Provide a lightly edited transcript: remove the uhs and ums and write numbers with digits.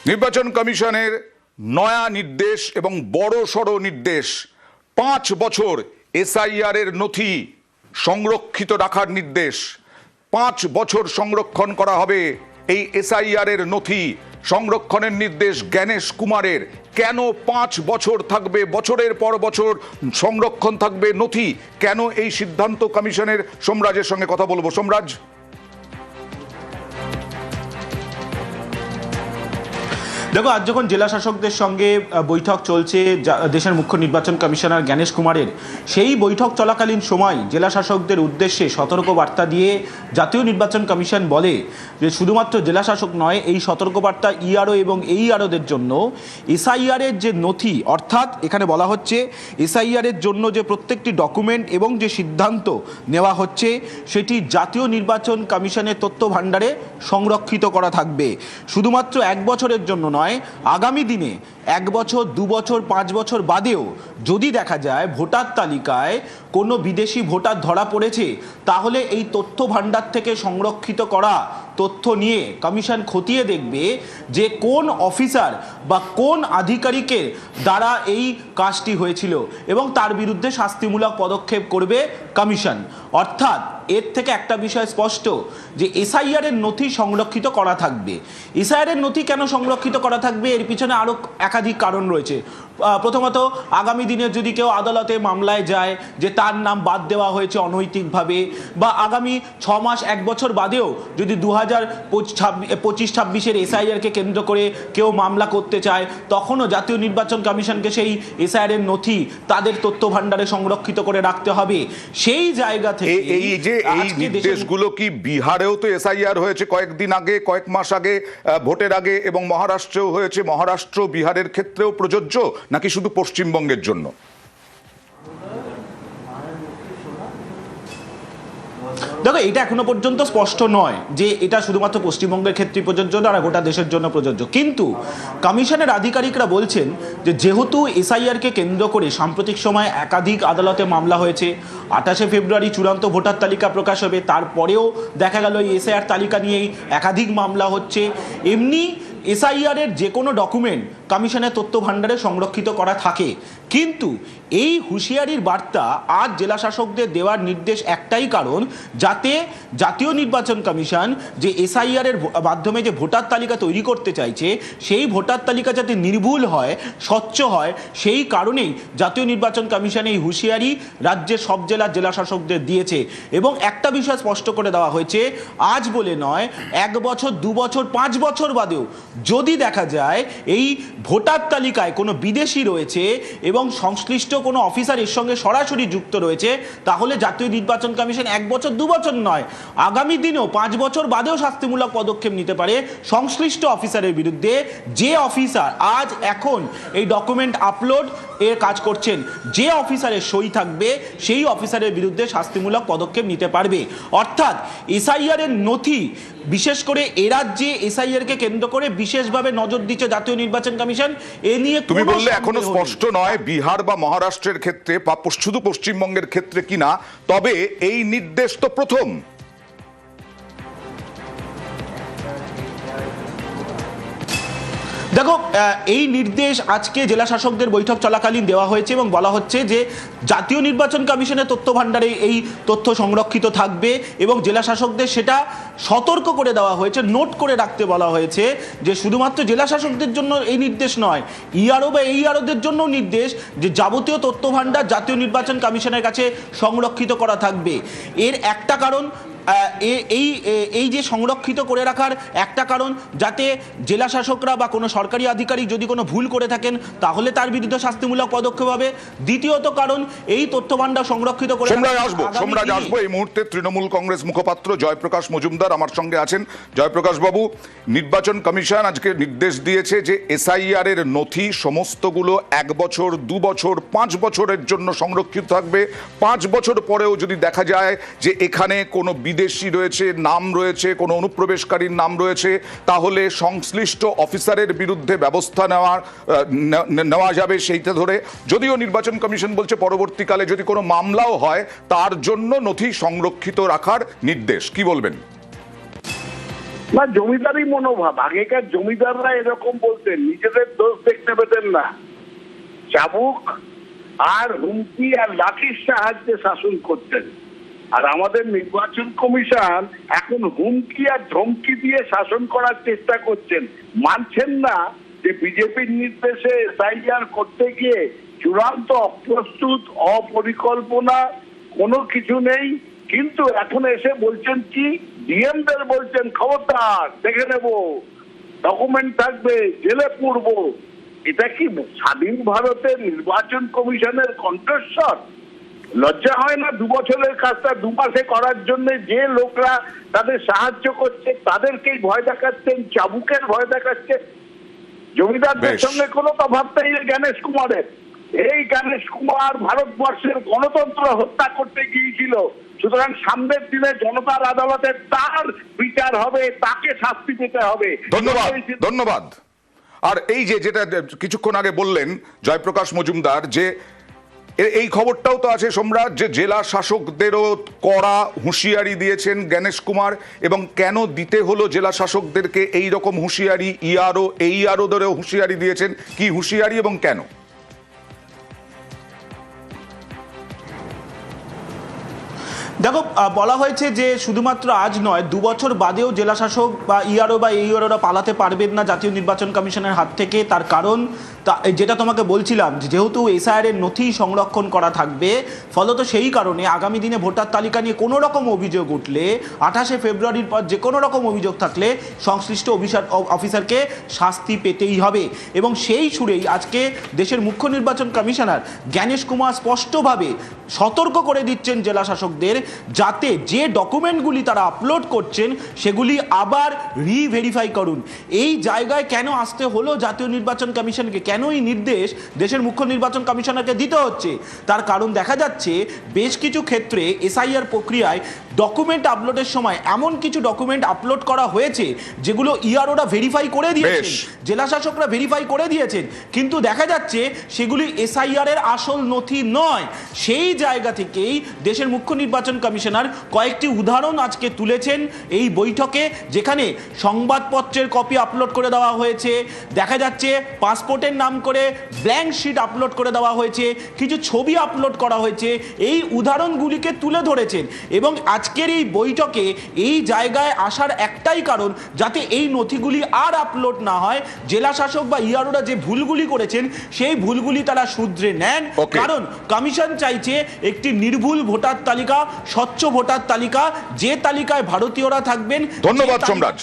নির্বাচন কমিশনের নয়া নির্দেশ এবং বড় সড় নির্দেশ, 5 বছর এসআইআর এর নথি সংরক্ষিত রাখার নির্দেশ। 5 বছর সংরক্ষণ করা হবে এই এসআইআর এর নথি। সংরক্ষণের নির্দেশ জ্ঞানেশ কুমারের। কেন 5 বছর থাকবে, বছরের পর বছর সংরক্ষণ থাকবে নথি? কেন এই সিদ্ধান্ত কমিশনের? সোমরাজের সঙ্গে কথা বলবো। সোমরাজ, দেখো, আজ যখন জেলা শাসকদের সঙ্গে বৈঠক চলছে দেশের মুখ্য নির্বাচন কমিশনার জ্ঞানেশ কুমারের, সেই বৈঠক চলাকালীন সময় জেলা শাসকদের উদ্দেশ্যে সতর্ক বার্তা দিয়ে জাতীয় নির্বাচন কমিশন বলে যে শুধুমাত্র জেলা শাসক নয়, এই সতর্কবার্তা ইআরও এবং এইআরওদের জন্য এসআইআর এর যে নথি, অর্থাৎ এখানে বলা হচ্ছে এসআইআর এর জন্য যে প্রত্যেকটি ডকুমেন্ট এবং যে সিদ্ধান্ত নেওয়া হচ্ছে সেটি জাতীয় নির্বাচন কমিশনের তথ্য ভাণ্ডারে সংরক্ষিত করা থাকবে। শুধুমাত্র 1 বছরের জন্য নয়, আগামী দিনে 1 বছর, 2 বছর, 5 বছর বাদেও যদি দেখা যায় ভোটার তালিকায় কোনো বিদেশি ভোটার ধরা পড়েছে, তাহলে এই তথ্য ভাণ্ডার থেকে সংরক্ষিত করা তথ্য নিয়ে কমিশন খতিয়ে দেখবে যে কোন অফিসার বা কোন আধিকারিকের দ্বারা এই কাজটি হয়েছিল এবং তার বিরুদ্ধে শাস্তিমূলক পদক্ষেপ করবে কমিশন। অর্থাৎ এর থেকে একটা বিষয় স্পষ্ট যে এসআইআর এর নথি সংরক্ষিত করা থাকবে। এসআইআর এর নথি কেন সংরক্ষিত করা থাকবে, এর পিছনে আরও একাধিক কারণ রয়েছে। প্রথমত, আগামী দিনে যদি কেউ আদালতে মামলায় যায় যে তার নাম বাদ দেওয়া হয়েছে অনৈতিকভাবে, বা আগামী 6 মাস 1 বছর বাদেও যদি 2025-26 এসআইআরকে কেন্দ্র করে কেউ মামলা করতে চায়, তখনও জাতীয় নির্বাচন কমিশনকে সেই এসআইআর এর নথি তাদের তথ্য ভাণ্ডারে সংরক্ষিত করে রাখতে হবে। সেই জায়গা থেকে এই নির্দেশগুলো কি বিহারেও তো এসআইআর হয়েছে কয়েকদিন আগে, কয়েক মাস আগে, ভোটের আগে, এবং মহারাষ্ট্রেও হয়েছে। মহারাষ্ট্র বিহারের ক্ষেত্রেও প্রযোজ্য নাকি শুধু পশ্চিমবঙ্গের জন্য? দেখো, এটা এখনো পর্যন্ত স্পষ্ট নয় যে এটা শুধুমাত্র পশ্চিমবঙ্গের ক্ষেত্রে প্রযোজ্য না, গোটা দেশের জন্য প্রযোজ্য। কিন্তু কমিশনের আধিকারিকরা বলছেন যে যেহেতু এসআইআরকে কেন্দ্র করে সাম্প্রতিক সময় একাধিক আদালতে মামলা হয়েছে, 28শে ফেব্রুয়ারি চূড়ান্ত ভোটার তালিকা প্রকাশ হবে, তারপরেও দেখা গেল এই এসআইআর তালিকা নিয়েই একাধিক মামলা হচ্ছে। এমনি এসআইআর এর যে কোনো ডকুমেন্ট কমিশনের তথ্য ভাণ্ডারে সংরক্ষিত করা থাকে। কিন্তু এই হুঁশিয়ারির বার্তা আজ জেলা শাসকদের দেওয়ার নির্দেশ একটাই কারণ, যাতে জাতীয় নির্বাচন কমিশন যে এসআইআর এর মাধ্যমে যে ভোটার তালিকা তৈরি করতে চাইছে, সেই ভোটার তালিকা যাতে নির্ভুল হয়, স্বচ্ছ হয়, সেই কারণেই জাতীয় নির্বাচন কমিশন এই হুঁশিয়ারি রাজ্যের সব জেলা শাসকদের দিয়েছে। এবং একটা বিষয় স্পষ্ট করে দেওয়া হয়েছে, আজ বলে নয়, 1 বছর, 2 বছর, 5 বছর বাদেও যদি দেখা যায় এই ভোটার তালিকায় কোনো বিদেশি রয়েছে এবং সংশ্লিষ্ট কোনো অফিসার এর সঙ্গে সরাসরি যুক্ত রয়েছে, তাহলে জাতীয় নির্বাচন কমিশন 1 বছর, 2 বছর নয়, আগামী দিনেও 5 বছর বাদেও শাস্তিমূলক পদক্ষেপ নিতে পারে সংশ্লিষ্ট অফিসারের বিরুদ্ধে। যে অফিসার আজ এখন এই ডকুমেন্ট আপলোড এর কাজ করছেন, যে অফিসারের সই থাকবে, সেই অফিসারের বিরুদ্ধে শাস্তিমূলক পদক্ষেপ নিতে পারবে। অর্থাৎ এসআইআর এর নথি, বিশেষ করে এ রাজ্যে এসআইআর কে কেন্দ্র করে বিশেষভাবে নজর দিচ্ছে জাতীয় নির্বাচন কমিশন। এ নিয়ে তুমি বললে এখনো স্পষ্ট নয় বিহার বা মহারাষ্ট্রের ক্ষেত্রে বা শুধু পশ্চিমবঙ্গের ক্ষেত্রে কিনা, তবে এই নির্দেশ তো প্রথম। দেখো, এই নির্দেশ আজকে জেলা শাসকদের বৈঠক চলাকালীন দেওয়া হয়েছে এবং বলা হচ্ছে যে জাতীয় নির্বাচন কমিশনের তথ্য ভাণ্ডারে এই তথ্য সংরক্ষিত থাকবে এবং জেলা শাসকদের সেটা সতর্ক করে দেওয়া হয়েছে, নোট করে রাখতে বলা হয়েছে যে শুধুমাত্র জেলা শাসকদের জন্য এই নির্দেশ নয়, ইআরও বা এইআরওদের জন্য নির্দেশ যে যাবতীয় তথ্য ভাণ্ডার জাতীয় নির্বাচন কমিশনের কাছে সংরক্ষিত করা থাকবে। এর একটা কারণ, এই যে সংরক্ষিত করে রাখার একটা কারণ, যাতে জেলা শাসকরা বা কোনো সরকারি আধিকারিক যদি কোনো ভুল করে থাকেন তাহলে তার বিরুদ্ধে শাস্তিমূলক পদক্ষেপ হবে। দ্বিতীয়ত কারণ, এই তথ্য ভাণ্ডার সংরক্ষিত করে সোমরাজ আসবো। এই মুহূর্তে তৃণমূল কংগ্রেস মুখপাত্র জয়প্রকাশ মজুমদার আমার সঙ্গে আছেন। জয়প্রকাশ বাবু, নির্বাচন কমিশন আজকে নির্দেশ দিয়েছে যে এসআইআর এর নথি সমস্তগুলো 1 বছর, 2 বছর, 5 বছরের জন্য সংরক্ষিত থাকবে। 5 বছর পরেও যদি দেখা যায় যে এখানে কোনো বিদেশি রয়েছে, নাম রয়েছে, কোনো অনুপ্রবেশকারীর নাম রয়েছে, তাহলে সংশ্লিষ্ট অফিসারের বিরুদ্ধে ব্যবস্থা নেওয়া যাবে সেইটা ধরে। যদিও নির্বাচন কমিশন বলছে পরবর্তীকালে যদি কোনো মামলাও হয় তার জন্য নথি সংরক্ষিত রাখার নির্দেশ। কি বলবেন? না, জমিদারি মনোভাব। আগেকার জমিদাররা এরকম বলতেন, নিজেদের দোষ দেখতে পেতেন না, চাবুক আর হুমকি আর লাঠির সাহায্যে শাসন করতেন। আর আমাদের নির্বাচন কমিশন এখন হুমকি আর ধমকি দিয়ে শাসন করার চেষ্টা করছেন। মানছেন না যে বিজেপির নির্দেশে এসআইআর করতে গিয়ে চূড়ান্ত অপ্রস্তুত, অপরিকল্পনা, কোনো কিছু নেই। কিন্তু এখন এসে বলছেন কি, ডিএমদের বলছেন খবরদার দেখে নেব, ডকুমেন্ট থাকবে, জেলে পুরব। এটা কি স্বাধীন ভারতের নির্বাচন কমিশনের কণ্ঠস্বর? লজ্জা হয় না? 2 বছরের কাজটা 2 মাসে করার জন্য যে লোকরা তাদের সাহায্য করছে তাদেরকেই ভয় দেখাচ্ছেন, চাবুকের ভয় দেখাচ্ছেন। জমিদারদের সঙ্গে কোনো তফাৎ নেই জ্ঞানেশ কুমারের। এই জ্ঞানেশ কুমার ভারতবর্ষের গণতন্ত্র হত্যা করতে গিয়েছিল, সুতরাং সামনের দিনে জনতার আদালতে তার বিচার হবে, তাকে শাস্তি পেতে হবে। ধন্যবাদ, ধন্যবাদ। আর এই যে যেটা কিছুক্ষণ আগে বললেন জয়প্রকাশ মজুমদার, যে এই খবরটাও তো আছে সম্রাট, যে জেলা শাসকদেরও কড়া হুঁশিয়ারি দিয়েছেন জ্ঞানেশ কুমার। এবং কেন দিতে হলো জেলা শাসকদেরকে এই রকম হুঁশিয়ারি? ইআরও ধরেও হুঁশিয়ারি দিয়েছেন। কি হুঁশিয়ারি এবং কেন? দেখো, বলা হয়েছে যে শুধুমাত্র আজ নয়, 2 বছর বাদেও জেলা শাসক বা ইআরও বা এইআরওরা পালাতে পারবেন না জাতীয় নির্বাচন কমিশনের হাত থেকে। তার কারণ যেটা তোমাকে বলছিলাম, যেহেতু এসআইআর এর নথি সংরক্ষণ করা থাকবে, ফলত সেই কারণে আগামী দিনে ভোটার তালিকা নিয়ে কোনো রকম অভিযোগ উঠলে 28শে ফেব্রুয়ারির পর যে কোনো রকম অভিযোগ থাকলে সংশ্লিষ্ট অফিসারকে শাস্তি পেতেই হবে। এবং সেই সুরেই আজকে দেশের মুখ্য নির্বাচন কমিশনার জ্ঞানেশ কুমার স্পষ্টভাবে সতর্ক করে দিচ্ছেন জেলা শাসকদের, যাতে যে ডকুমেন্টগুলি তারা আপলোড করছেন সেগুলি আবার রিভেরিফাই করুন। এই জায়গায় কেন আসতে হলো জাতীয় নির্বাচন কমিশনকে, কেন এই নির্দেশ দেশের মুখ্য নির্বাচন কমিশনারকে দিতে হচ্ছে? তার কারণ দেখা যাচ্ছে বেশ কিছু ক্ষেত্রে এসআইআর প্রক্রিয়ায় ডকুমেন্ট আপলোডের সময় এমন কিছু ডকুমেন্ট আপলোড করা হয়েছে যেগুলো ইআরওরা ভেরিফাই করে দিয়েছেন, জেলা শাসকরা ভেরিফাই করে দিয়েছেন, কিন্তু দেখা যাচ্ছে সেগুলি এসআইআর এর আসল নথি নয়। সেই জায়গা থেকেই দেশের মুখ্য নির্বাচন কমিশনার কয়েকটি উদাহরণ আজকে তুলেছেন এই বৈঠকে, যেখানে সংবাদপত্রের কপি আপলোড করে দেওয়া হয়েছে, দেখা যাচ্ছে পাসপোর্টের নাম করে ব্ল্যাঙ্ক শিট আপলোড করে দেওয়া হয়েছে, কিছু ছবি আপলোড করা হয়েছে। এই উদাহরণগুলিকে তুলে ধরেছেন এবং আজকের এই বৈঠকে এই জায়গায় আসার একটাই কারণ, যাতে এই নথিগুলি আর আপলোড না হয়। জেলা শাসক বা ইআরওরা যে ভুলগুলি করেছেন সেই ভুলগুলি তারা শুধরে নেন, কারণ কমিশন চাইছে একটি নির্ভুল ভোটার তালিকা, স্বচ্ছ ভোটার তালিকা, যে তালিকায় ভারতীয়রা থাকবেন। ধন্যবাদ সম্রাট।